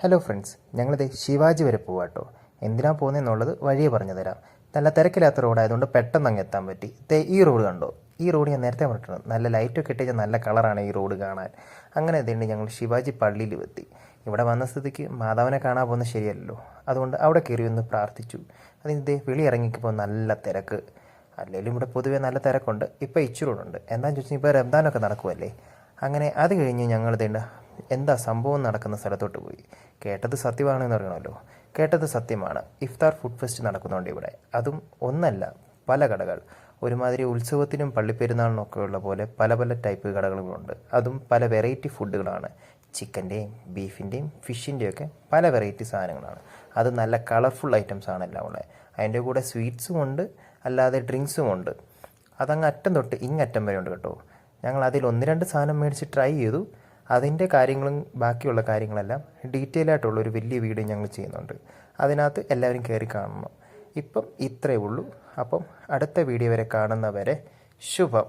Hello friends, ഞങ്ങളിത് ശിവാജി വരെ പോവാട്ടോ. എന്തിനാ പോകുന്നതെന്നുള്ളത് വഴിയെ പറഞ്ഞു തരാം. നല്ല തിരക്കില്ലാത്ത റോഡായതുകൊണ്ട് പെട്ടെന്ന് അങ്ങ് എത്താൻ പറ്റി. ഈ റോഡ് കണ്ടോ? ഈ റോഡ് ഞാൻ നേരത്തെ പറഞ്ഞിട്ടുണ്ട്, നല്ല ലൈറ്റൊക്കെ ഇട്ടിട്ട് നല്ല കളറാണ് ഈ റോഡ് കാണാൻ. അങ്ങനെ എത്തിയിട്ട് ഞങ്ങൾ ശിവാജി പള്ളിയിൽ എത്തി. ഇവിടെ വന്ന സ്ഥിതിക്ക് മാതാവിനെ കാണാൻ പോകുന്നത് ശരിയല്ലല്ലോ, അതുകൊണ്ട് അവിടെ കയറി ഒന്ന് പ്രാർത്ഥിച്ചു. അതിന് വെളി ഇറങ്ങിക്കപ്പോൾ നല്ല തിരക്ക്. അല്ലെങ്കിലും ഇവിടെ പൊതുവേ നല്ല തിരക്കുണ്ട്. ഇപ്പോൾ ഇച്ചിരൂടുണ്ട്. എന്താണെന്ന് ചോദിച്ചാൽ ഇപ്പോൾ റംദാനൊക്കെ നടക്കുമല്ലേ. അങ്ങനെ അത് കഴിഞ്ഞ് ഞങ്ങൾ എന്താ സംഭവം നടക്കുന്ന സ്ഥലത്തോട്ട് പോയി. കേട്ടത് സത്യമാണെന്ന് അറിയണമല്ലോ. കേട്ടത് സത്യമാണ്. ഇഫ്താർ ഫുഡ് ഫെസ്റ്റ് നടക്കുന്നുണ്ട് ഇവിടെ. അതും ഒന്നല്ല, പല കടകൾ. ഒരുമാതിരി ഉത്സവത്തിനും പള്ളിപ്പെരുന്നാളിനൊക്കെ ഉള്ള പോലെ പല പല ടൈപ്പ് കടകളുമുണ്ട്. അതും പല വെറൈറ്റി ഫുഡുകളാണ്. ചിക്കൻ്റെയും ബീഫിൻ്റെയും ഫിഷിൻ്റെയും ഒക്കെ പല വെറൈറ്റി സാധനങ്ങളാണ്. അത് നല്ല കളർഫുൾ ഐറ്റംസ് ആണ് എല്ലാം ഉള്ളത്. അതിൻ്റെ കൂടെ സ്വീറ്റ്സും ഉണ്ട്, അല്ലാതെ ഡ്രിങ്ക്സും ഉണ്ട്. അതങ്ങ് അറ്റം തൊട്ട് ഇങ്ങറ്റം വരെ ഉണ്ട് കേട്ടോ. ഞങ്ങൾ അതിൽ ഒന്ന് രണ്ട് സാധനം മേടിച്ച് ട്രൈ ചെയ്തു. അതിൻ്റെ കാര്യങ്ങളും ബാക്കിയുള്ള കാര്യങ്ങളെല്ലാം ഡീറ്റെയിൽ ആയിട്ടുള്ള ഒരു വലിയ വീഡിയോ ഞങ്ങൾ ചെയ്യുന്നുണ്ട്. അതിനകത്ത് എല്ലാവരും കയറി കാണണം. ഇപ്പം ഇത്രയേ ഉള്ളൂ. അപ്പം അടുത്ത വീഡിയോ വരെ കാണുന്നവരെ ശുഭം.